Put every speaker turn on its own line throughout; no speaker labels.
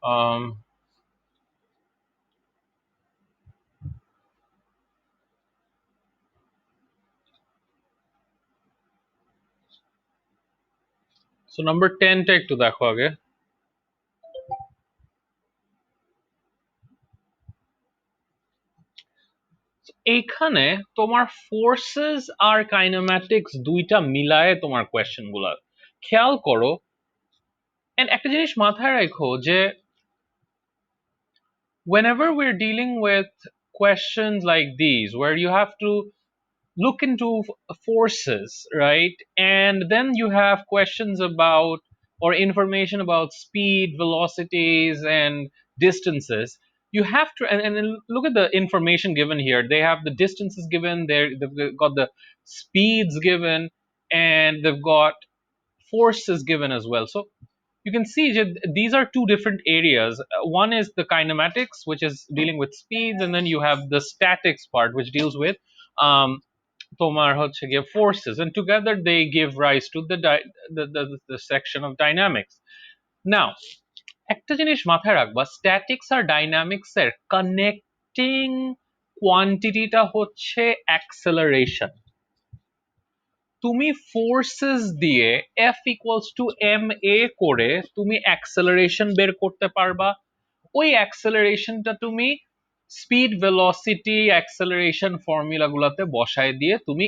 Um, so number 10 টা একটু দেখো আগে। এইখানে তোমার ফোর্সেস আর কাইনেম্যাটিক্স দুইটা মিলায়ে তোমার কোয়েশ্চেন গুলা খেয়াল করো। এন্ড একটা জিনিস মাথায় রাখো যে whenever we're dealing with questions like these where you have to look into forces, right? And then you have questions about or information about speed, velocities, and distances. You have to, and look at the information given here. They have the distances given, they've got the speeds given, and they've got forces given as well. So you can see that these are two different areas. One is the kinematics, which is dealing with speeds, and then you have the statics part, which deals with um, তোমার হচ্ছে গিয়ে forces, and together they give rise to the section of dynamics. Now, একটা জিনিস মাথায় রাখবা, statics আর dynamics এর connecting কোয়ান্টিটিটা হচ্ছে acceleration. তুমি ফোর্সেস দিয়ে F equals to M A করে তুমি অ্যাক্সেলারেশন বের করতে পারবা। ওই অ্যাক্সেলারেশনটা তুমি স্পিড, ভেলোসিটি, অ্যাক্সেলারেশন ফর্মুলা গুলাতে বসায় দিয়ে তুমি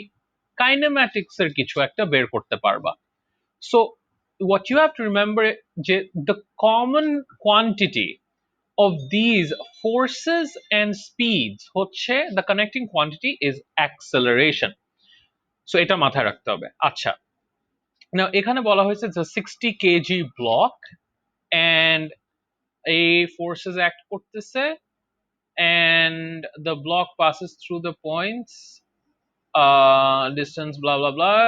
কাইনেম্যাটিক্স এর কিছু একটা বের করতে পারবা। So what you have to remember যে the common quantity of these forces and speeds হচ্ছে the connecting quantity is acceleration. So এটা মাথায় রাখতে হবে। আচ্ছা, now এখানে বলা হয়েছে যে 60 KG block and a forces act করতেছে and the block passes through the points, distance blah blah blah.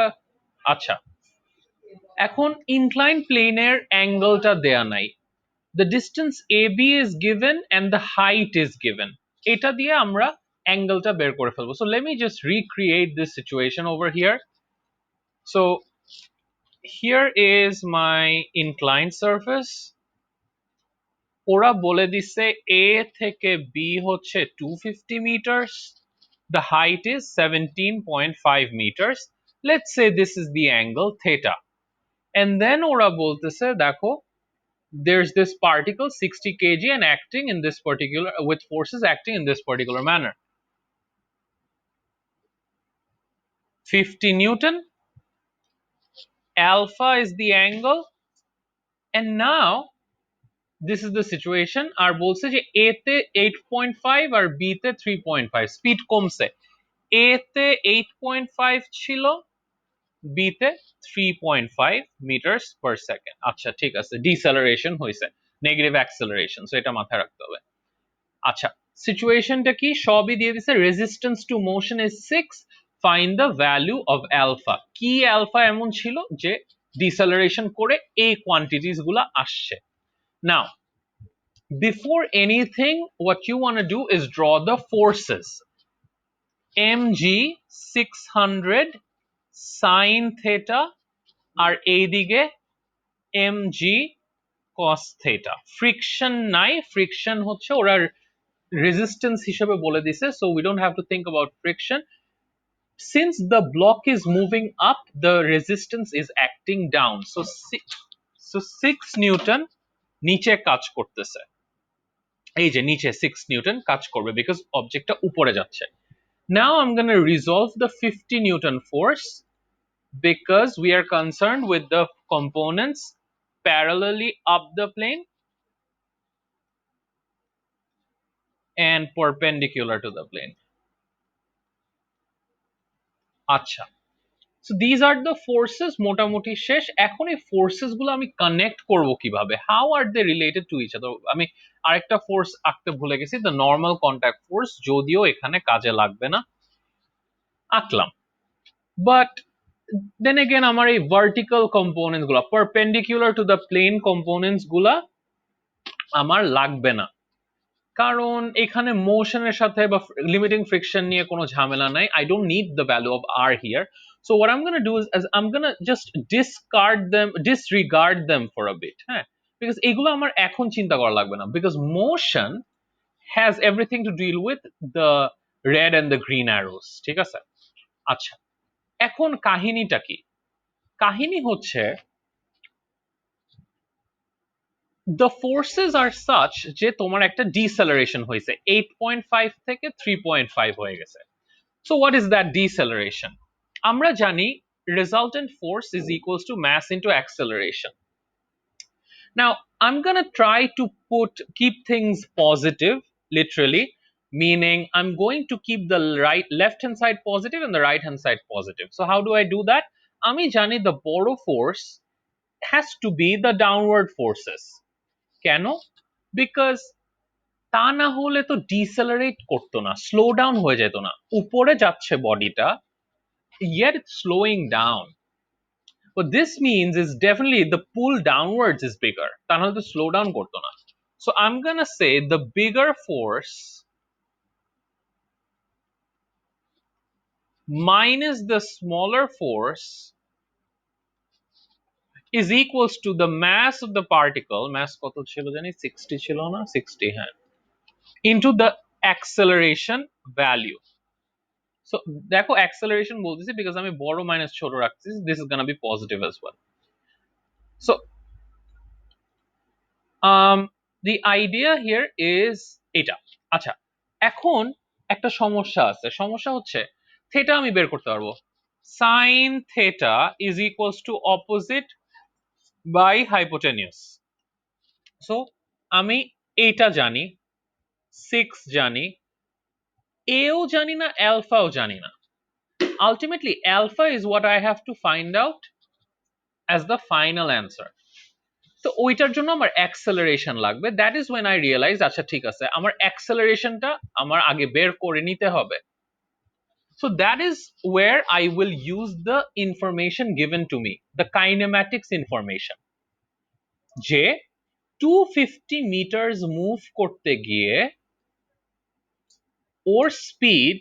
আচ্ছা, এখন ইনক্লাইন প্লেনের অ্যাঙ্গেলটা দেয়া নাই, the distance AB is given and the height is given, এটা দিয়ে আমরা অ্যাঙ্গেলটা বের করে ফেলবো। So let me just recreate this situation over here. So here is my inclined surface. ওরা বলে দিছে A থেকে B হচ্ছে 250 meters, the height is 17.5 meters. Let's say this is the angle theta, and then ওরা বলতেছে দেখো there's this particle 60 kg and acting in this particular with forces acting in this particular manner. 50 Newton, alpha is the angle, and now this is the situation. আর বলছে যে A তে 8.5 আর B তে 3.5, speed কমছে। A তে 8.5 ছিল, B তে 3.5 meters per second। আচ্ছা ঠিক আছে, ডিসেলারেশন হয়েছে, নেগেটিভ অ্যাক্সেলারেশন, সো এটা মাথায় রাখতে হবে। আচ্ছা, সিচুয়েশনটা কি সবই দিয়ে দিছে, resistance to motion is 6, find the value of alpha. কি অ্যালফা এমন ছিল যে ডিসেলারেশন করে এই কোয়ান্টিটিস গুলা আসছে। নাও before anything what you want to do is draw the forces. mg 600 sin theta আর এইদিকে mg cos theta। ফ্রিকশন নাই, ফ্রিকশন হচ্ছে ওরা রেজিস্ট্যান্স হিসেবে বলে দিছে, so we don't have to think about friction. Since the block is moving up, the resistance is acting down, so 6 Newton নিচে কাজ করতেছে। এই যে নিচে 6 নিউটন কাজ করবে বিকজ অবজেক্টটা উপরে যাচ্ছে। Now I'm going to resolve the 50 Newton force because we are concerned with the components parallelly up the plane and perpendicular to the plane. আচ্ছা, so these are the forces মোটামুটি শেষ। এখন এই forces গুলো আমি connect করব কিভাবে, how are they related to each other? আমি আরেকটা ফোর্স আঁকতে ভুলে গেছি, the normal contact force, যদিও এখানে কাজে লাগবে না, আঁকলাম। বাট দেন এগেন আমার এই ভার্টিক্যাল কম্পোনেন্টস গুলা perpendicular to the plane components গুলা আমার লাগবে না, কারণ এখানে মোশনের সাথে বা লিমিটিং ফ্রিকশন নিয়ে কোনো ঝামেলা নাই। I don't need the value of r here. So what I'm going to do is I'm going to just disregard them for a bit, হ্যাঁ, বিকজ এগুলো আমার এখন চিন্তা করা লাগবে না, because motion has everything to deal with the red and the green arrows, ঠিক আছে? আচ্ছা, এখন কাহিনীটা কি? কাহিনী হচ্ছে the forces are such যে তোমার একটা deceleration হয়েছে 8.5 থেকে 3.5 হয়ে গেছে। So what is that deceleration? আমরা জানি resultant force is equals to mass into acceleration. Now, I'm going to try to keep things positive, literally, meaning I'm going to keep the left hand side positive and the right hand side positive. So how do I do that? আমি জানি the বড় force has to be the downward forces. কেন? Because তা না হলে তো decelerate করতো না, slow down হয়ে যেত না। উপরে যাচ্ছে বডিটা, yet it's slowing down. What this means is definitely the pull downwards is bigger. তা নাহলে তো slow down করতো না। So I'm gonna say the bigger force minus the smaller force is equals to the mass of the particle, mass কত ছিল জানি 60 ছিল না 60, হ্যাঁ, into the acceleration value. So দেখো acceleration বলতেছি because আমি বড় minus ছোট রাখছি, this is gonna be positive as well. So the idea here is এটা। আচ্ছা, এখন একটা সমস্যা আছে, সমস্যা হচ্ছে থিটা আমি বের করতে পারবো, sin theta is equals to opposite by hypotenuse. So আমি এটা জানি, 6 জানি, এও জানি না, alphaও জানি না। Ultimately alpha is what I have to find out as the final answer. তো ওইটার জন্য আমার অ্যাক্সেলারেশন লাগবে, that is when I realize আচ্ছা ঠিক আছে আমার অ্যাক্সেলারেশনটা আমার আগে বের করে নিতে হবে। So that is where I will use the information given to me, the kinematics information, যে 250 meters মুভ করতে গিয়ে ওর স্পিড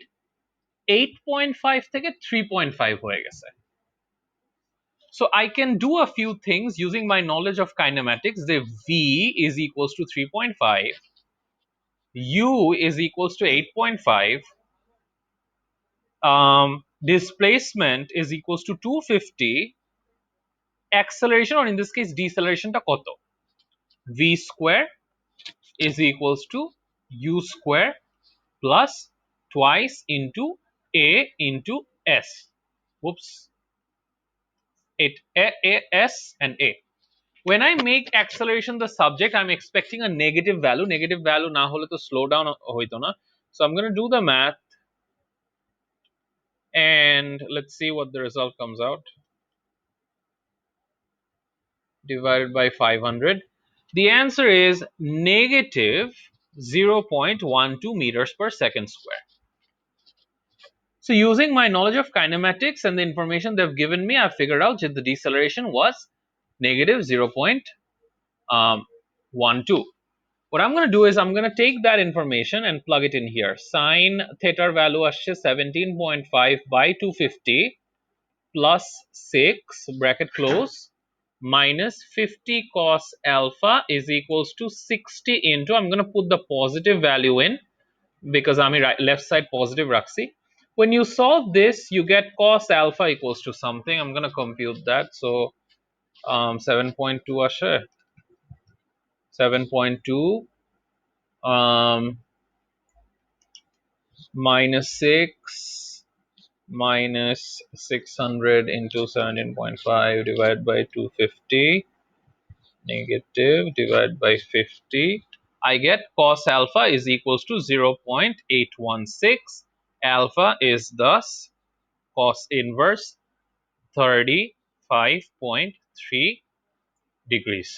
8.5 থেকে 3.5 হয়ে গেছে। So I can do a few things using my knowledge of kinematics. The V is equals to 3.5, U is equals to 8.5, displacement is equals to 250, acceleration or in this case deceleration টা কত, V square is equals to U square plus twice into A into S. Whoops. S and A. When I make acceleration the subject, I'm expecting a negative value. Negative value না হলে তো slow down হইতো না. So I'm going to do the math and let's see what the result comes out. Divided by 500. The answer is negative 0.12 meters per second square. So using my knowledge of kinematics and the information they've given me, I've figured out that the deceleration was negative 0.12. What I'm going to do is I'm going to take that information and plug it in here. Sin theta value আসছে 17.5 by 250 plus 6 bracket close minus 50 cos alpha is equals to 60 into, I'm going to put the positive value in because আমি left side positive রাখছি. When you solve this, you get cos alpha equals to something. I'm going to compute that. So 7.2 আসে 7.2 minus 6 minus 600 into 17.5 divided by 250 negative divided by 50. I get cos alpha is equals to 0.816. Alpha is thus cos inverse 35.3 degrees.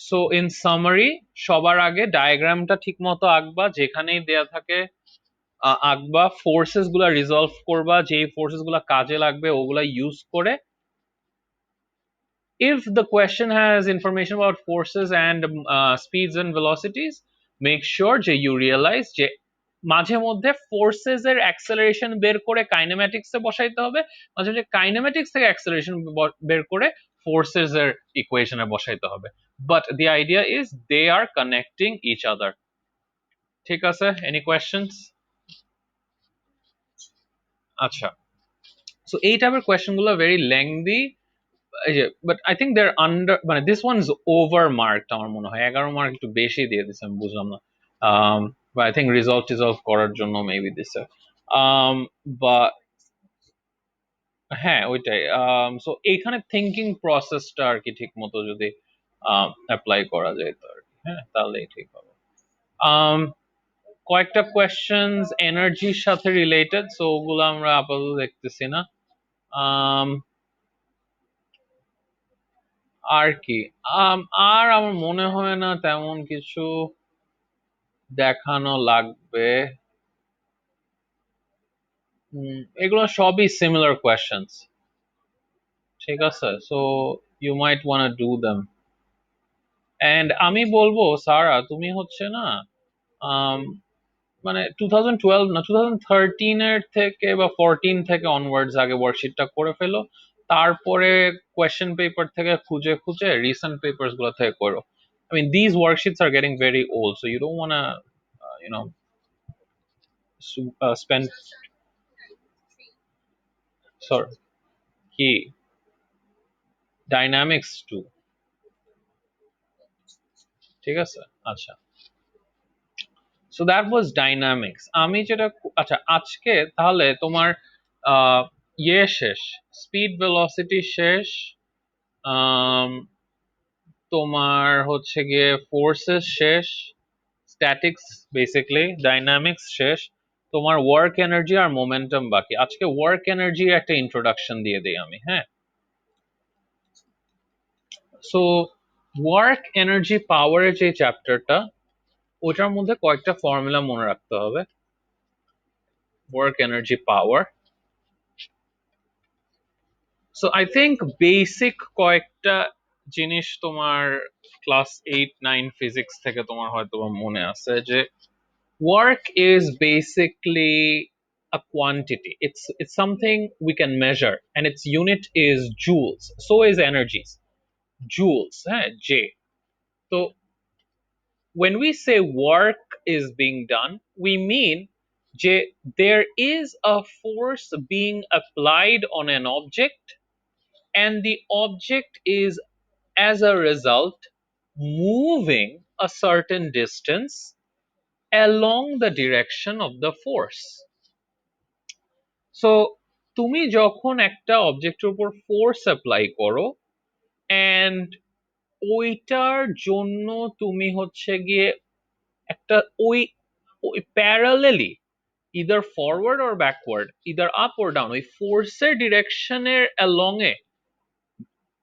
So in summary, সবার আগে ডায়াগ্রামটা ঠিকমতো আঁকবা, যেখানেই দেয়া থাকে আঁকবা, forces গুলা resolve করবা, যে ফোর্সেস গুলা কাজে লাগবে ওগুলা ইউজ করে। If the question has information about forces and speeds and velocities, make sure যে you realize যে মাঝে মধ্যে ফোর্সেস এর অ্যাক্সেলারেশন বের করে কাইনেম্যাটিক্স এ বসাইতে হবে, মাঝে মাঝে কাইনেম্যাটিক্স থেকে অ্যাক্সেলারেশন বের করে ফোর্সেস এর ইকুয়েশনে বসাইতে হবে, but the idea is they are connecting each other. ঠিক আছে, এনি কোয়েশ্চেন্স? আচ্ছা, সো এই টাইপের কোয়েশ্চেন গুলো very lengthy, but I think there under, মানে this one is over marked আমার মনে হয়, 11 মার্ক একটু বেশি দিয়ে দিচ্ছে, আমি বুঝলাম না। আই থিঙ্ক রিজলভ টিজলভ করার জন্য মেবি দিছে, বা হ্যাঁ ওইটাই। সো এইখানে থিঙ্কিং প্রসেসটা আর কি ঠিক মতো যদি অ্যাপ্লাই করা যায় তো আর কি, হ্যাঁ তাহলেই ঠিক হবে। Um, কয়েকটা কোয়েশ্চেন্স এনার্জির সাথে রিলেটেড, সো ওগুলো আমরা আপাতত দেখতেছি না। Um, আর কি, আর আমার মনে হয় না তেমন কিছু দেখানো লাগবে। এগুলো সবই সিমিলার কোয়েশ্চেন্স, ঠিক আছে, so you might want do them. And আমি বলবো সারা, তুমি হচ্ছে না আম, মানে 2012 না, 2013 এর থেকে বা 14 থেকে অনওয়ার্ডস আগে ওয়ার্কশিটটা করে ফেলো, তারপরে কোয়েশ্চেন পেপার থেকে খুঁজে খুঁজে রিসেন্ট পেপারস গুলো থেকে করো। I mean, these worksheets are getting very old, so you don't want to, you know, spend. Sorry, কি ডাইনামিক্স টু? ঠিক আছে, আচ্ছা, সো দ্যাট ওয়াজ ডাইনামিক্স। আমি যেটা আচ্ছা, আজকে তাহলে তোমার ইয়ে শেষ, স্পিড ভেলোসিটি শেষ, আম, তোমার হচ্ছে গিয়ে ফোর্সেস শেষ, স্ট্যাটিক্স বেসিক্যালি, ডাইনামিক্স শেষ, তোমার ওয়ার্ক এনার্জি আর মোমেন্টাম বাকি। আজকে ওয়ার্ক এনার্জির একটা ইন্ট্রোডাকশন দিয়ে দিই আমি, হ্যাঁ। সো ওয়ার্ক এনার্জি পাওয়ারের যে চ্যাপ্টারটা, ওটার মধ্যে কয়েকটা ফর্মুলা মনে রাখতে হবে। Work energy power, so I think basic কয়েকটা জিনিস তোমার ক্লাস 8 9 ফিজিক্স থেকে তোমার হয়তো বা মনে আছে, যে work is basically a quantity. It's something we can measure, and its unit is joules. So is energies, joules, J. So when we say work is being done, we mean J, there is a force being applied on an object, and the object is, as a result, moving a certain distance along the direction of the force. So তুমি যখন একটা অবজেক্টের উপর force apply করো, and ওইটার জন্য তুমি হচ্ছে গিয়ে একটা ওই ওই parallelly, either forward or backward, either up or down, ওই ফোর্সের ডিরেকশনের অ্যালং এ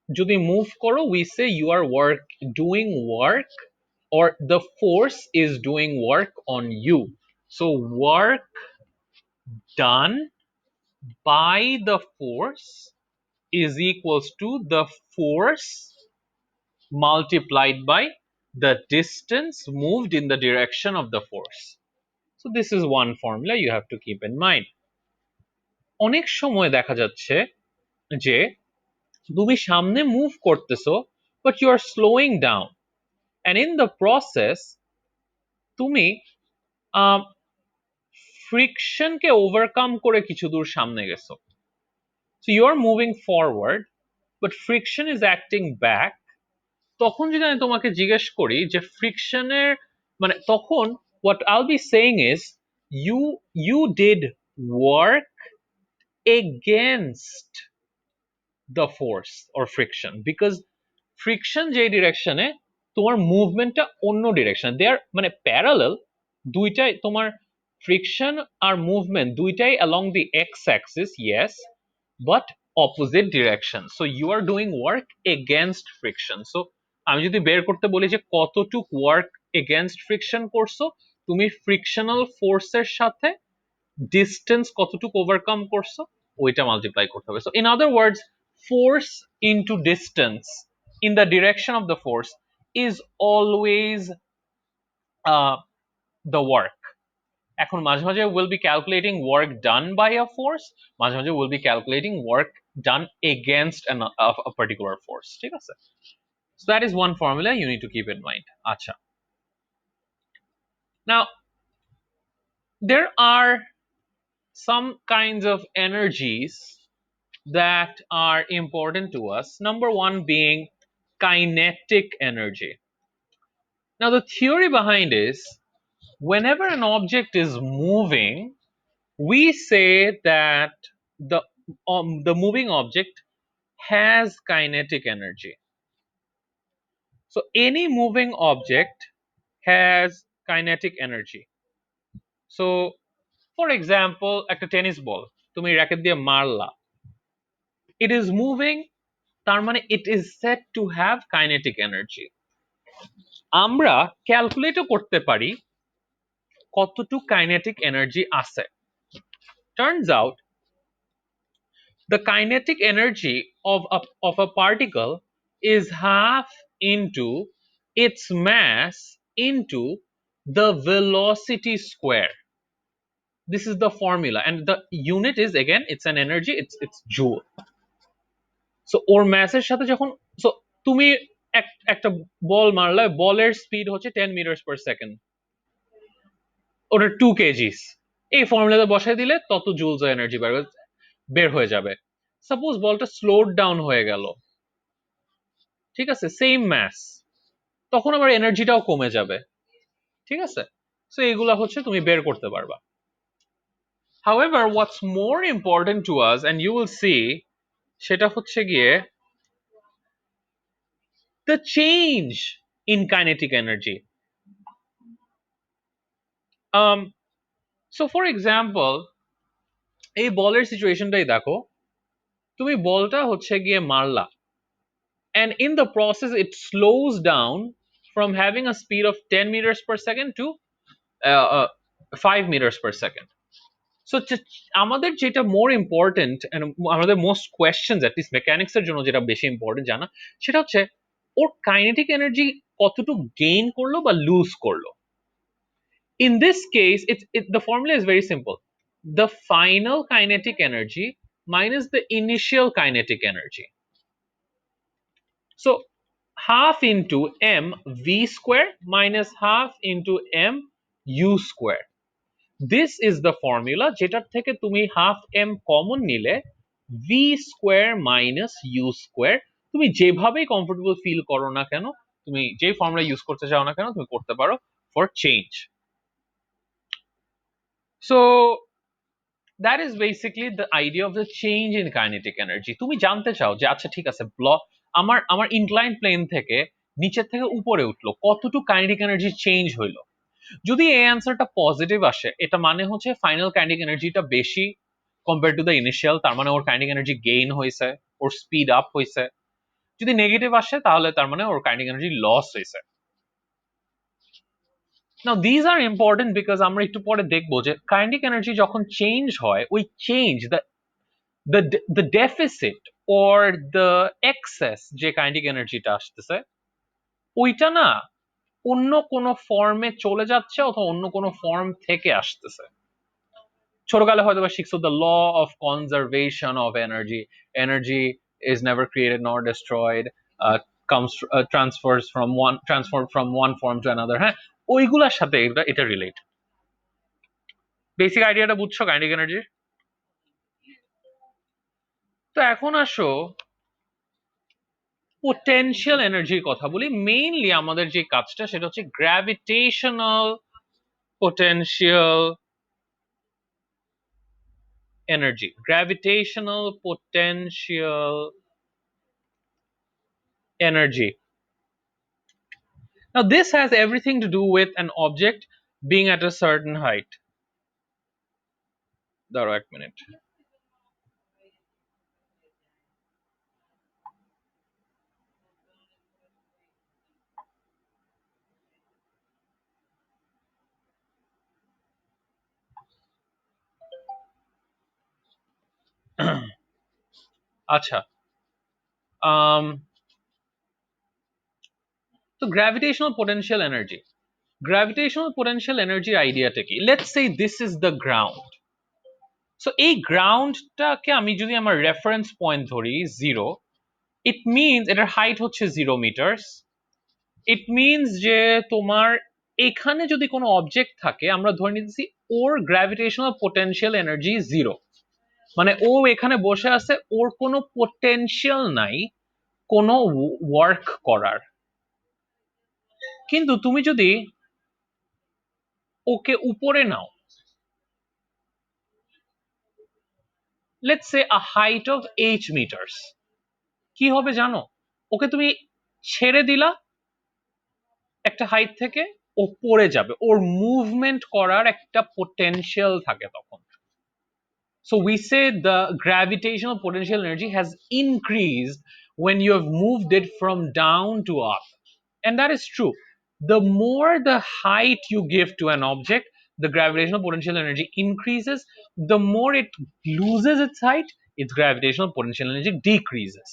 যদি মুভ করো, we say you are work, doing work, or the force is doing work on you. So work done by the force is equals to the force multiplied by the distance moved in the direction of the force. So this is one formula you have to keep in mind. অনেক সময় দেখা যাচ্ছে যে তুমি সামনে move করতেছো, but you are slowing down, and in the process তুমি ফ্রিকশনকে overcome করে কিছু দূর সামনে গেছো। So you are moving forward, but friction is acting back. তখন যদি আমি তোমাকে জিজ্ঞেস করি যে ফ্রিকশনের মানে, তখন what I'll be saying is you you did work against the force or friction, because friction যে ডিরেকশনে, তোমার মুভমেন্টটা অন্য ডিরেকশন, দে আর মানে প্যারালাল, দুইটাই তোমার ফ্রিকশন আর মুভমেন্ট দুইটাই along the x axis, yes, but opposite direction. So you are doing work against friction. So আমি যদি বের করতে বলি যে কতটুক ওয়ার্ক এগেনস্ট ফ্রিকশন করছো, তুমি ফ্রিকশনাল ফোর্সের সাথে ডিস্টেন্স কতটুকু ওভারকাম করছো, ওইটা মাল্টিপ্লাই করতে হবে। So in other words, force into distance in the direction of the force is always the work. এখন মাঝে মাঝে will be calculating work done by a force, মাঝে মাঝে will be calculating work done against a particular force. ঠিক আছে? So that is one formula you need to keep in mind. আচ্ছা, now there are some kinds of energies that are important to us. Number one being kinetic energy. Now the theory behind is whenever an object is moving, we say that the moving object has kinetic energy. So any moving object has kinetic energy. So for example, একটা tennis ball তুমি racket দিয়ে মারলা, it is moving, তার মানে it is said to have kinetic energy. আমরা ক্যালকুলেটও করতে পারি কতটুকু kinetic energy আছে. Turns out the kinetic energy of a particle is half into its mass into the velocity square. This is the formula, and the unit is, again, it's an energy, it's joule. So ওর ম্যাসের সাথে যখন, so তুমি একটা বল মারলে, বলের speed হচ্ছে 10 metre per second, ওটা 2 KGs, এই ফর্মুলাতে বসাই দিলে তত জুলস এনার্জি বের হয়ে যাবে. সাপোজ বলটা স্লোড ডাউন হয়ে গেল, ঠিক আছে, সেম ম্যাস, তখন আবার এনার্জিটাও কমে যাবে. ঠিক আছে? সো এগুলা হচ্ছে তুমি বের করতে পারবা. However, what's more important to us, and you will see, সেটা হচ্ছে গিয়ে the change in kinetic energy. So for example, এই বলের সিচুয়েশনটাই দেখো, তুমি বলটা হচ্ছে গিয়ে মারলা, and in the process it slows down from having a speed of 10 meters per second to 5 meters per second. So আমাদের যেটা মোর ইম্পর্টেন্ট, আমাদের most questions at least mechanics এর জন্য যেটা বেশি ইম্পর্টেন্ট জানা, সেটা হচ্ছে ওর কাইনেটিক এনার্জি কতটুকু গেইন করলো বা লুজ করলো. In this case, the formula is very simple: the final kinetic energy minus the initial kinetic energy. So half into m v square minus half into m u square. This is the formula যেটার থেকে তুমি half m common নিলে v square minus u square, তুমি যেভাবেই comfortable feel করো না কেন, তুমি যে ফর্মুলা ইউজ করতে চাও না কেন, তুমি করতে পারো for change. So that is basically the idea of the change in kinetic energy. তুমি জানতে চাও যে আচ্ছা ঠিক আছে, আমার আমার ইনক্লাইন প্লেন থেকে নিচের থেকে উপরে উঠলো, কতটুকু কাইনেটিক এনার্জি চেঞ্জ হইলো. যদি এই অ্যান্সারটা পজিটিভ আসে, এটা মানে হচ্ছে ফাইনাল কাইনেটিক এনার্জিটা বেশি কম্পেয়ার টু দ্য ইনিশিয়াল, তার মানে ওর কাইনেটিক এনার্জি গেইন হয়েছে, ওর স্পিড আপ হয়েছে. যদি নেগেটিভ আসে, তাহলে তার মানে ওর কাইনেটিক এনার্জি লস হয়েছে. Now these are important because আমরা একটু পরে দেখবো যে কাইনেটিক এনার্জি যখন চেঞ্জ হয়, ওই change, the deficit or the excess যে কাইনেটিক এনার্জিটা আসতেছে, ওইটা না অন্য কোনো ফর্মে চলে যাচ্ছে অথবা অন্য কোনো ফর্ম থেকে আসতেছে. ছোটকালে হয়তো বা শিখছো the law of conservation of energy, energy is never created nor destroyed, comes transferred from one form to another. হ্যাঁ, ওইগুলার সাথে এটা রিলেট. বেসিক আইডিয়াটা বুঝছো কাইনেটিক এনার্জির? তো এখন আসো পোটেনশিয়াল এনার্জির কথা বলি. মেইনলি আমাদের যে কাজটা সেটা হচ্ছে gravitational potential energy. Gravitational potential energy. Now this has everything to do with an object being at a certain height. দাঁড়াও এক মিনিট. আচ্ছা, তো gravitational potential energy. Gravitational potential energy idea টা কি? Let's say this is the ground. So এই গ্রাউন্ডটাকে আমি যদি আমার রেফারেন্স পয়েন্ট ধরি 0, ইট মিনস এটার হাইট হচ্ছে 0 মিটার্স। ইট মিনস যে তোমার এখানে যদি কোনো অবজেক্ট থাকে, আমরা ধরে নিতেছি ওর গ্র্যাভিটেশনাল পোটেনশিয়াল এনার্জি 0, মানে ও এখানে বসে আছে, ওর কোনো পোটেনশিয়াল নাই কোনো ওয়ার্ক করার। কিন্তু তুমি যদি ওকে উপরে নাও, let's say a height of h metres, কি হবে জানো? ওকে তুমি ছেড়ে দিলা একটা হাইট থেকে, ও পড়ে যাবে, ওর মুভমেন্ট করার একটা পোটেনশিয়াল থাকে তখন। So we say the gravitational potential energy has increased when you have moved it from down to up. And that is true. The more the height you give to an object, the gravitational potential energy increases. The more it loses its height, its gravitational potential energy decreases.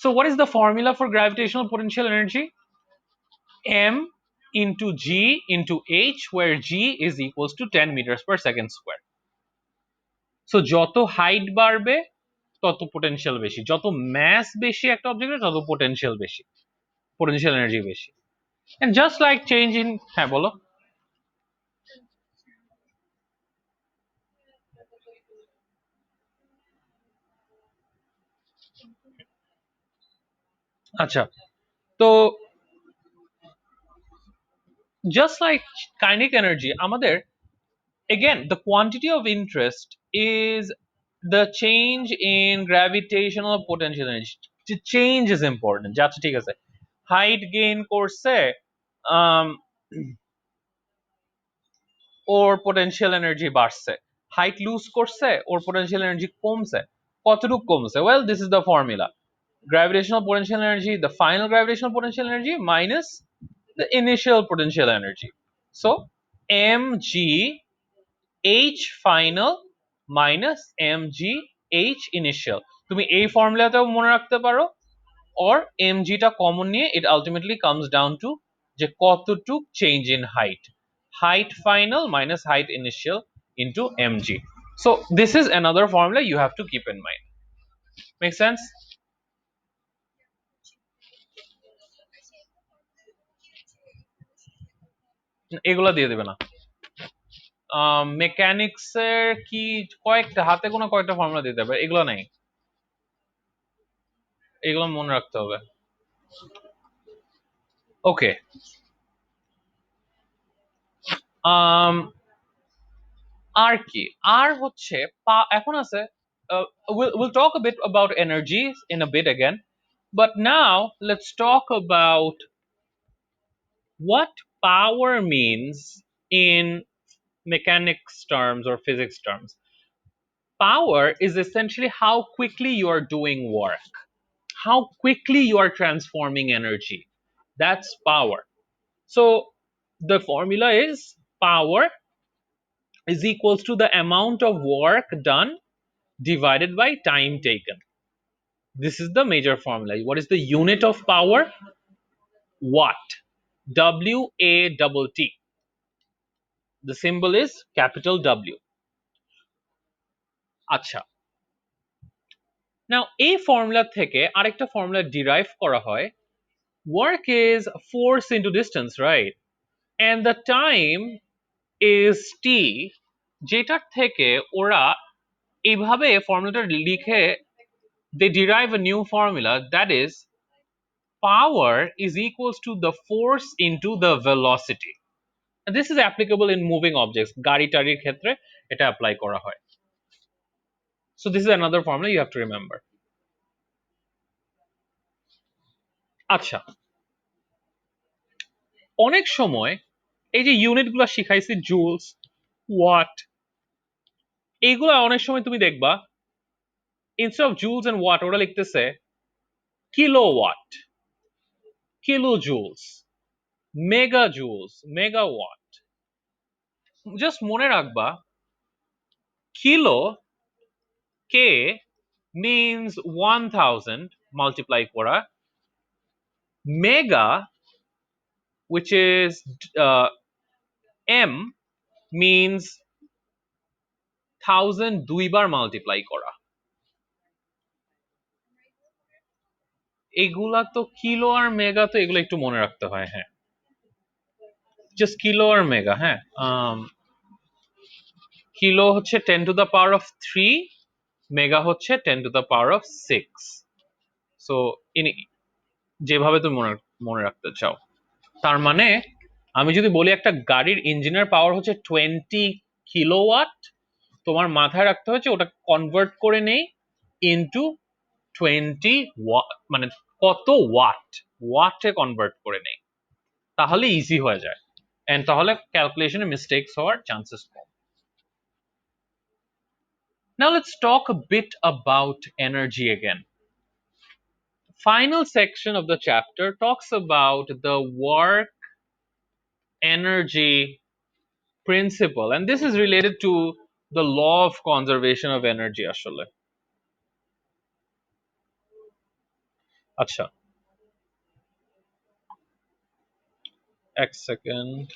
So, what is the formula for gravitational potential energy? M into G into H, where G is equals to 10 meters per second square. So যত height বাড়বে তত potential বেশি, যত mass বেশি একটা অবজেক্টের তত potential বেশি, পোটেনশিয়াল এনার্জি বেশি। And just like change in, হ্যাঁ বলো। আচ্ছা, তো জাস্ট লাইক কাইনেটিক এনার্জি, আমাদের again the quantity of interest is the change in gravitational potential energy. Change is important, আচ্ছা ঠিক আছে, হাইট গেইন করছে, ওর পোটেনশিয়াল এনার্জি বাড়ছে, হাইট লুজ করছে, ওর পোটেনশিয়াল এনার্জি কমছে, কতটুকু কমছে? Well, this is the formula: gravitational potential energy, the final gravitational potential energy minus the initial potential energy. So mg h final minus mg h initial, তুমি এই ফর্মুলাটাও মনে রাখতে পারো, or mg টা কমন নিয়ে it ultimately comes down to যে কতটুক change in height, height final minus height initial into mg. So this is another formula you have to keep in mind. Make sense? এগুলা দিয়ে দেবে না। Mechanics এর কি কয়েকটা হাতে গোনা কয়েকটা ফর্মুলা দিতে হবে, এগুলো নাই, এগুলো মনে রাখতে হবে। ওকে, আর কি, আর হচ্ছে এখন আছে, we'll talk a bit about energy in a bit again, but now let's talk about what power means in mechanics terms or physics terms. Power is essentially how quickly you are doing work, how quickly you are transforming energy. That's power. So the formula is power is equals to the amount of work done divided by time taken. This is the major formula. What is the unit of power? Watt. W-A-T-T. The symbol is capital W. আচ্ছা, নাও এই formula থেকে আরেকটা formula derive করা হয়, work is force into distance, right? And the time is t, যেটার থেকে ওরা এইভাবে ফর্মুলাটা লিখে, they derive a new formula that is power is equals to the force into the velocity. And this is applicable in moving objects, গাড়ি টাড়ির ক্ষেত্রে এটা apply করা হয়। So this is another formula you have to remember. আচ্ছা, অনেক সময় এই যে ইউনিটগুলো শিখাইছি, জুলস, ওয়াট, এইগুলো অনেক সময় তুমি দেখবা instead of joules and watt ওরা লিখতেছে kilowatt, kilo joules, mega joules, megawatt. Just মনে রাখবা কিলো, কে means 1000 multiply করা, mega which is m means 1000 দুইবার মাল্টিপ্লাই করা, এগুলা তো কিলো আর মেগা, তো এগুলো একটু মনে রাখতে হয়। হ্যাঁ, জাস্ট কিলো আর মেগা। হ্যাঁ, কিলো হচ্ছে 10⁻³ মেগা হচ্ছে 10⁻⁶। সো ইনি যেভাবে তুমি মনে মনে রাখতে চাও, তার মানে আমি যদি বলি একটা গাড়ির ইঞ্জিনের পাওয়ার হচ্ছে 20 কিলোওয়াট, তোমার মাথায় রাখতে হচ্ছে ওটা কনভার্ট করে নেই ইনটু 20 ওয়াট, মানে কত ওয়াট, ওয়াটে কনভার্ট করে নেই, তাহলে ইজি হয়ে যায়, এন্ড তাহলে ক্যালকুলেশনে মিস্টেকস হওয়ার chances com. Now let's talk a bit about energy again. Final section of the chapter talks about the work energy principle, and this is related to the law of conservation of energy আসলে। আচ্ছা, এক second.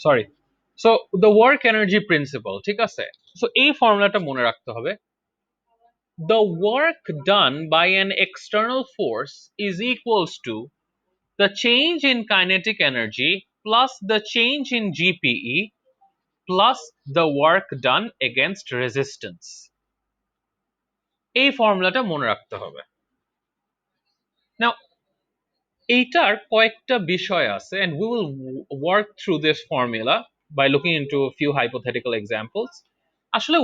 Sorry. So the work energy principal, ঠিক আছে। So এই ফর্মুলাটা মনে রাখতে হবে। The work done by an external force is equals to the change in kinetic energy plus the change in GPE plus the work done against resistance। এই ফর্মুলাটা মনে রাখতে হবে। Now এইটার কয়েকটা বিষয় আছে, and we will work through this formula by looking into a few hypothetical examples। আসলে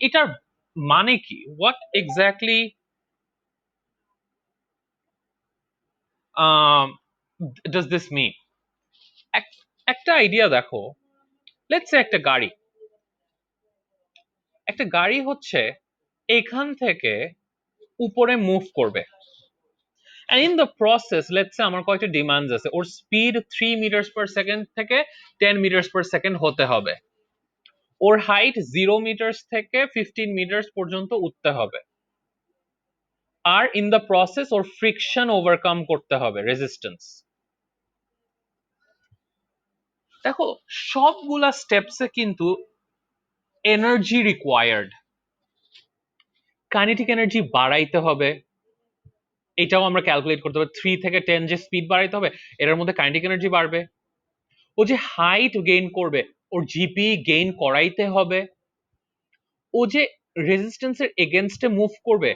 এটার মানে কি, what exactly um, does this mean? একটা আইডিয়া দেখো, লেটস সে একটা গাড়ি হচ্ছে এখান থেকে উপরে মুভ করবে, and in the process let's say আমার কয়েকটা ডিমান্ডস আছে, ওর স্পিড 3 মিটার পার সেকেন্ড থেকে 10 মিটার পার সেকেন্ড হতে হবে, ওর হাইট 0 মিটার থেকে 15 মিটার পর্যন্ত উঠতে হবে, আর ইন দ্য প্রসেস ওর ফ্রিকশন ওভারকাম করতে হবে, রেজিস্ট্যান্স। দেখো সবগুলা স্টেপসে কিন্তু এনার্জি রিকোয়ার্ড, কাইনেটিক এনার্জি বাড়াইতে হবে, এটাও আমরা ক্যালকুলেট করতে হবে, 3 থেকে 10 যে স্পিড বাড়াইতে হবে এটার মধ্যে কাইনেটিক এনার্জি বাড়বে, ও যে হাইট গেইন করবে ওর জিপি গেইন করাইতে হবে, ও যে রেজিস্ট্যান্সের এগেনস্টে মুভ করবে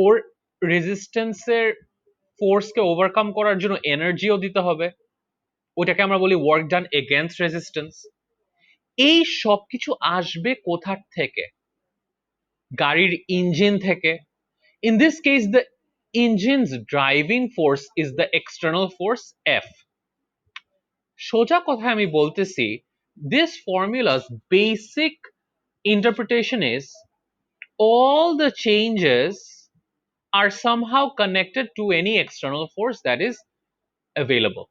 ওর রেজিস্ট্যান্সের ফোর্সকে ওভারকাম করার জন্য এনার্জিও দিতে হবে, ওটাকে আমরা বলি ওয়ার্ক ডান এগেনস্ট রেজিস্ট্যান্স। এই সব কিছু আসবে কোথার থেকে? গাড়ির ইঞ্জিন থেকে। In this case the engines driving force is the external force F. সোজা কথায় আমি বলতেছি, this formula's basic interpretation is all the changes are somehow connected to any external force that is available,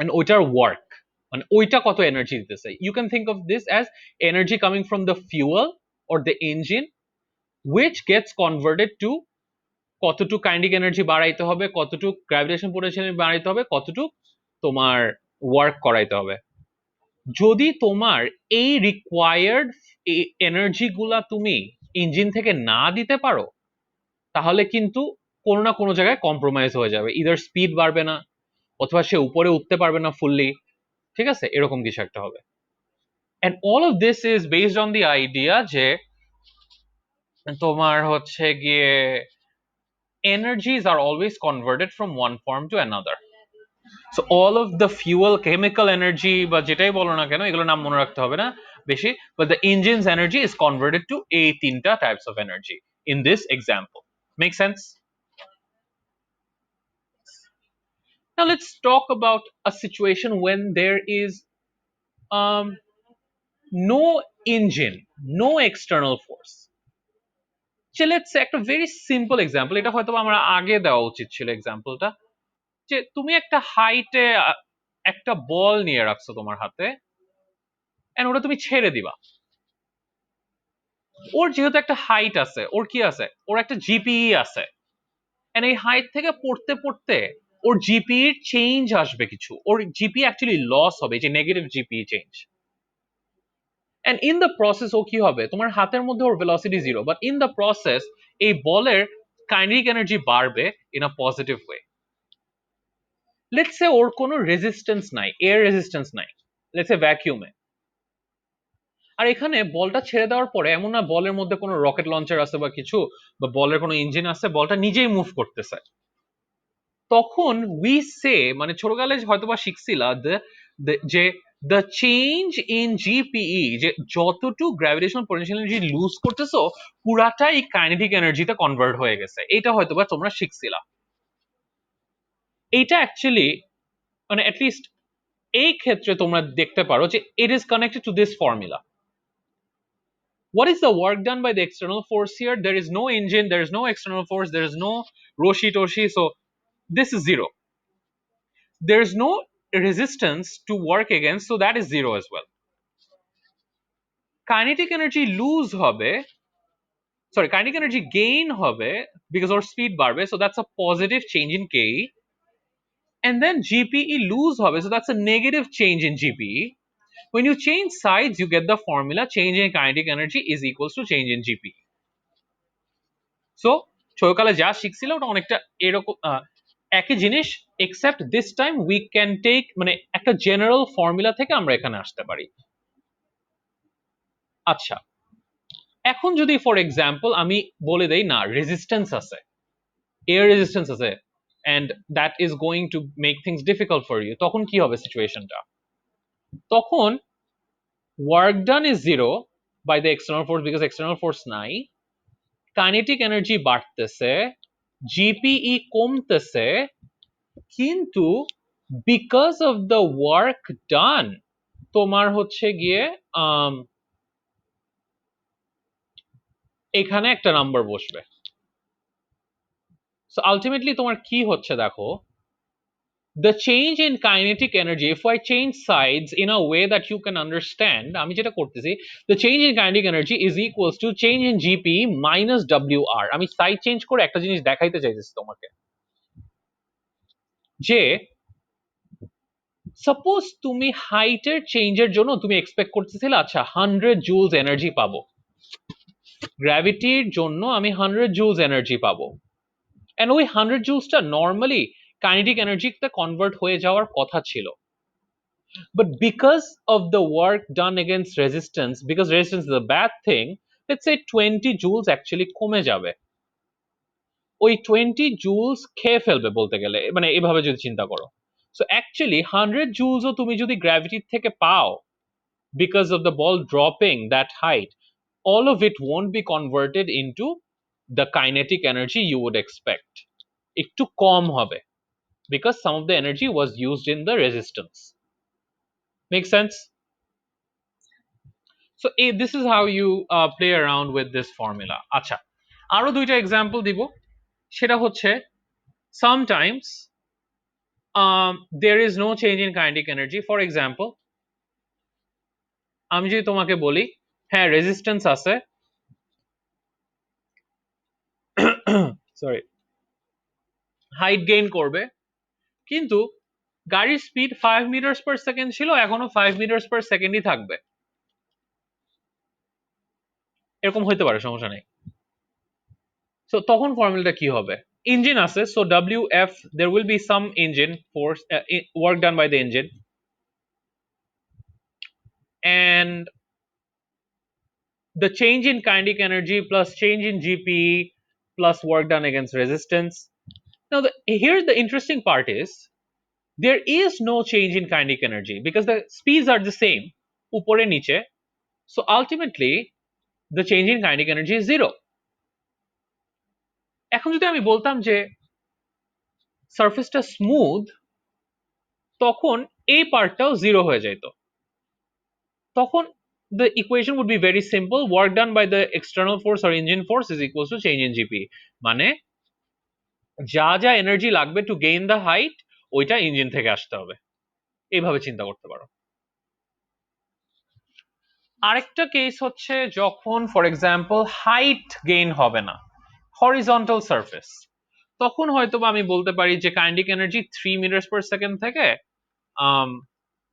and ওইটার work মানে ওইটা কত energy দিতেছে। You can think of this as energy coming from the fuel or the engine which gets converted to কতটুক kinetic energy বাড়াইতে হবে, কতটুক gravitation potential বাড়াইতে হবে, কতটুক তোমার ওয়ার্ক করাইতে হবে। যদি তোমার এই রিকোয়ার্ড এনার্জি গুলা তুমি ইঞ্জিন থেকে না দিতে পারো, তাহলে কিন্তু কোনো না কোনো জায়গায় কম্প্রোমাইজ হয়ে যাবে, ইদার স্পিড বাড়বে না অথবা সে উপরে উঠতে পারবে না ফুললি, ঠিক আছে, এরকম কিছু একটা হবে। And all of this is based on the idea যে তোমার হচ্ছে গিয়ে energies are always converted from one form to another. So all of the fuel, chemical energy বা যেটাই বলো না কেন এগুলো নাম মনে রাখতে হবে না বেশি, but the engine's energy is converted to এই তিনটা types of energy in this example. Make sense? Now let's talk about a situation when there is um no engine, no external force. যে লেটস একটা very simple example, এটা হয়তো আমার আগে দেওয়া উচিত ছিল এক্সাম্পলটা, যে তুমি একটা হাইটে একটা বল নিয়ে রাখছো তোমার হাতে, এন্ড ওটা তুমি ছেড়ে দিবা। ওর যেহেতু একটা হাইট আছে, ওর কি আছে, ওর একটা জিপিই আছে, এন্ড এই হাইট থেকে পড়তে পড়তে ওর জিপিই চেঞ্জ আসবে কিছু, ওর জিপি অ্যাকচুয়ালি লস হবে, যে negative GPE change. And in the process ও কি হবে, তোমার হাতের মধ্যে ওর velocity zero, but in the process এই বলের কাইনেটিক এনার্জি বাড়বে in a positive way. Let's say ওর কোনো রেজিস্ট্যান্স নাই, এয়ার রেজিস্ট্যান্স নাই, লেটস সে ভ্যাকিউমে। আর এখানে বলটা ছেড়ে দেওয়ার পরে এমন না বলের মধ্যে কোনো রকেট লঞ্চার আছে বা কিছু, বা বলের কোনো ইঞ্জিন আছে, বলটা নিজেই মুভ করতেছে। তখন উই সে, মানে ছোটকালে হয়তোবা শিখছিলা যে দ্য চেঞ্জ ইন জিপিই, যে যতটুকু গ্র্যাভিটেশনাল পোটেনশিয়াল এনার্জি লুজ করতেছো পুরাটাই কাইনেটিক এনার্জিতে কনভার্ট হয়ে গেছে, এটা হয়তোবা তোমরা শিখছিলা। এইটা অ্যাকচুয়ালি মানে অ্যাটলিস্ট এই ক্ষেত্রে তোমরা দেখতে পারো যে it is connected to this formula. What is the work done by the external force here? There is no engine, there is no external force, there is no roshi toshi, so this is zero. There is no resistance to work against, so that is zero as well. Kinetic energy lose হবে, sorry, kinetic energy gain হবে because our speed বাড়বে, so that's a positive change in ke. And then gpe lose হবে, so that's a negative change in gpe. When you change sides, you get the formula change in kinetic energy is equals to change in gpe. So ছোটকালে যা শিখছিলাম ওটা অনেকটা এরকম একই জিনিস, except this time we can take, মানে একটা জেনারেল ফর্মুলা থেকে আমরা এখানে আসতে পারি। আচ্ছা, এখন যদি ফর এক্সাম্পল আমি বলে দেই না রেজিস্ট্যান্স আছে, এয়ার রেজিস্ট্যান্স আছে, and that is going to make things difficult for you, তখন কি হবে সিচুয়েশনটা? তখন work done is zero by the external force because external force নাই, কাইনেটিক এনার্জি বাড়তেছে, জিপিই কমতেছে, কিন্তু বিকজ অফ দ্য ওয়ার্ক ডান তোমার হচ্ছে গিয়ে এখানে একটা নাম্বার বসবে। সো আলটিমেটলি তোমার কি হচ্ছে দেখো, the change in kinetic energy, if I change sides in a way that you can understand, আমি যেটা করতেছি, the change in kinetic energy is equals to change in gp minus wr. আমি side change করে একটা জিনিস দেখাইতে চাইতেছি তোমাকে, যে সাপোজ তুমি হাইটের চেঞ্জের জন্য তুমি এক্সপেক্ট করতেছিলে আচ্ছা 100 জুলস এনার্জি পাবো, গ্র্যাভিটির জন্য আমি 100 জুলস এনার্জি পাবো, এন্ড ওই 100 জুলসটা নর্মালি কাইনেটিক এনার্জিতে কনভার্ট হয়ে যাওয়ার কথা ছিল, but because of the work done against resistance, because resistance is a bad thing, let's say 20 joules actually কমে যাবে। ওই 20 জুলস খেয়ে ফেলবে বলতে গেলে, মানে এভাবে যদি চিন্তা করো। সো অ্যাকচুয়ালি 100 জুলসও তুমি যদি গ্র্যাভিটির থেকে পাও, because of the ball dropping that height, all of it won't be converted into the kinetic energy you would expect. একটু কম হবে because some of the energy was used in the resistance. Make sense? So this is how you play around with this formula. আচ্ছা, আরো দুইটা example দিব, সেটা হচ্ছে sometimes there is no change in kinetic energy. For example, আমি যদি তোমাকে বলি হ্যাঁ রেজিস্ট্যান্স আছে, সরি, হাইট গেইন করবে, কিন্তু গাড়ির স্পিড 5 মিটার পার সেকেন্ড ছিল, এখনো 5 মিটার পার সেকেন্ডই থাকবে, এরকম হইতে পারে, সমস্যা নেই। সো তখন ফর্মুলাটা কি হবে, ইঞ্জিন আছে, so WF, there will be some engine force, work done by the engine, and the change in kinetic energy plus change in GPE plus work done against resistance. Now here the interesting part is there is no change in kinetic energy because the speeds are the same উপরে নিচে, so ultimately the change in kinetic energy is zero. এখন যদি আমি বলতাম যে সারফেসটা smooth, তখন এই পার্টটাও zero হয়ে যেত, তখন the equation would be very simple. Work done by the external force or engine force is equals to change in GP. মানে যা যা এনার্জি লাগবে টু গেইন দ্য হাইট ওইটা ইঞ্জিন থেকে আসতে হবে, এইভাবে চিন্তা করতে পারো। আরেকটা কেস হচ্ছে যখন ফর এক্সাম্পল হাইট গেইন হবে না, হরিজন্টাল সারফেস, তখন হয়তো আমি বলতে পারি যে kinetic energy 3 metre per second থেকে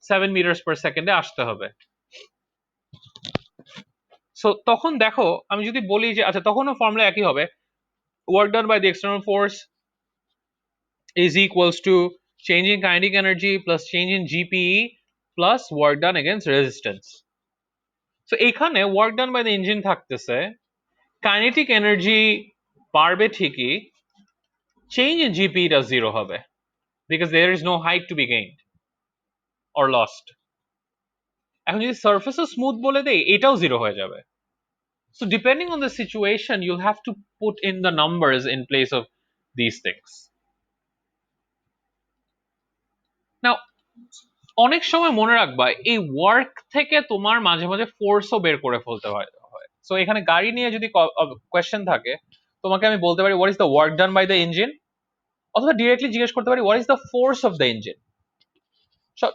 7 মিটার পার সেকেন্ডে আসতে হবে। সো তখন দেখো আমি যদি বলি যে আচ্ছা তখনও ফর্মুলা একই হবে, work done by the external force is equals to change in kinetic energy plus change in GPE plus work done against resistance. So এখানে work done by the engine থাকতেছে, কাইনেটিক এনার্জি বাড়বে ঠিকই, change in GPE টা zero হবে because there is no height to be gained or lost. এখন যদি সারফেসও smooth বলে দেই এটাও জিরো হয়ে যাবে। So depending on the situation you'll have to put in the numbers in place of these things. Now অনেক সময় মনে রাখবা এই ওয়ার্ক থেকে তোমার মাঝে মাঝে ফোর্সও বের করে ফেলতে হয়। সো এখানে গাড়ি নিয়ে যদি কোয়েশ্চেন থাকে তোমাকে আমি বলতে পারি what is the work done by the engine, অথবা ডিরেক্টলি জিজ্ঞেস করতে পারি what is the force of the engine.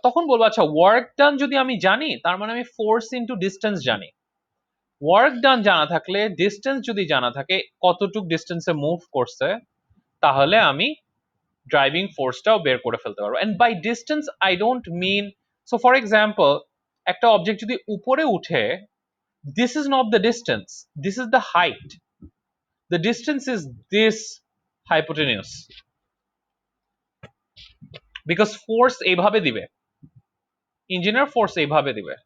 তখন বলবো আচ্ছা ওয়ার্ক ডান যদি আমি জানি তার মানে আমি ফোর্স ইনটু ডিস্টেন্স জানি। ওয়ার্ক ডান জানা থাকলে ডিস্টেন্স যদি জানা থাকে কতটুক ডিস্টেন্সে মুভ করছে তাহলে আমি ড্রাইভিং ফোর্সটাও বের করে ফেলতে পারবো। And by distance I don't mean, so for example একটা অবজেক্ট যদি উপরে উঠে, this is not the distance, this is the height, the distance is this hypotenuse, because force এইভাবে দিবে, ইঞ্জিনিয়ার ফোর্স এইভাবে দিবে।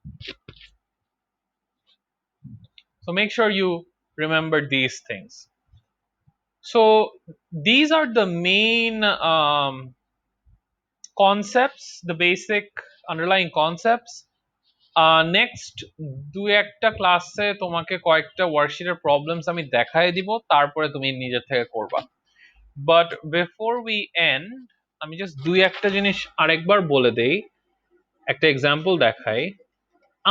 So make sure you remember these things. So these are the main concepts, the basic underlying concepts. Next দু একটা ক্লাসে তোমাকে কয়েকটা ওয়ার্কশিটের problems আমি দেখাই দিব, তারপরে তুমি নিজে থেকে করবা। বাট বিফোর উই এন্ড আমি জাস্ট দুই একটা জিনিস আরেকবার বলে দেই, একটা এক্সাম্পল দেখাই।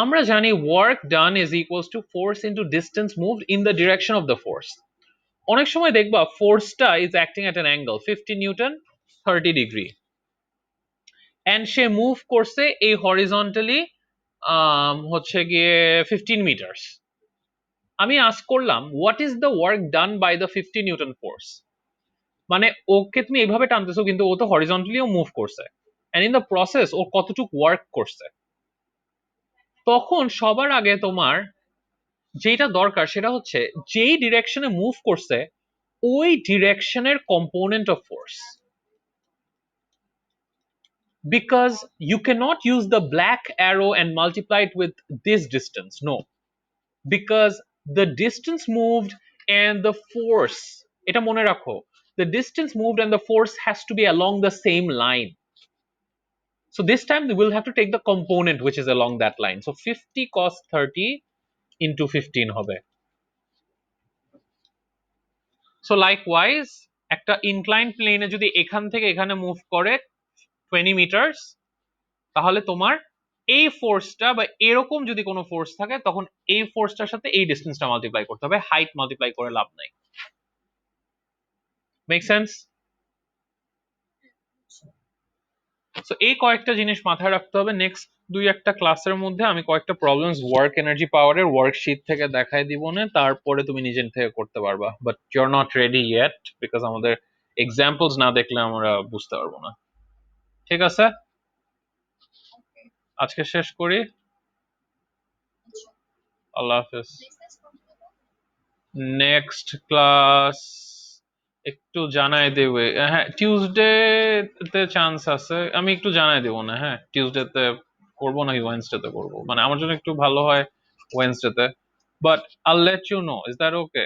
আমরা জানি work done is equals to force into distance moved in the direction of the force. অনেক সময় দেখবা ফোর্সটা is acting at an angle 50 newton 30 degree, and সে মুভ করছে এই হরিজন্টালি হচ্ছে গিয়ে 15 মিটার্স। আমি আস্ক করলাম what is the work done by the 50 newton force, মানে ওকে তুমি এইভাবে টানতেছো কিন্তু ও তো হরিজন্টালিও মুভ করছে, এন্ড ইন দ্য প্রসেস ও কতটুকু ওয়ার্ক করছে। তখন সবার আগে তোমার যেটা দরকার সেটা হচ্ছে যেই ডিরেকশনে মুভ করছে ওই ডিরেকশনের component of force, because you cannot use the black arrow and multiply it with this distance, no, because the distance moved and the force, এটা মনে রাখো, the distance moved and the force has to be along the same line. So this time we will have to take the component which is along that line. So 50 cos 30 into 15 হবে। So likewise একটা inclined plane এ যদি এখান থেকে এখানে move করে 20 metres, তাহলে তোমার এই ফোর্সটা বা এরকম যদি কোনো ফোর্স থাকে তখন এই ফোর্সটার সাথে এই ডিস্টেন্সটা মাল্টিপ্লাই করতে হবে, হাইট মাল্টিপ্লাই করে লাভ নাই। Make sense? সো এই কয়েকটা জিনিস মাথায় রাখতে হবে। নেক্সট দুই একটা ক্লাসের মধ্যে আমি কয়েকটা প্রবলেমস ওয়ার্ক এনার্জি পাওয়ারের ওয়ার্কশিট থেকে দেখাই দিব না, তারপরে তুমি নিজের থেকে করতে পারবা, but you are not ready yet because আমাদের এক্সাম্পলস না দেখলে আমরা বুঝতে পারবো না। ঠিক আছে, আজকে শেষ করি। আল্লাহ হাফেজ। নেক্সট ক্লাস একটু জানাই দেবে, হ্যাঁ টিউসডে তে চান্স আছে, আমি একটু জানাই দেবো না, হ্যাঁ টিউসডে তে করবো নাকি ওয়েডনেসডে তে করবো, মানে আমার জন্য একটু ভালো হয় ওয়েডনেসডে তে, but I'll let you know, is that okay?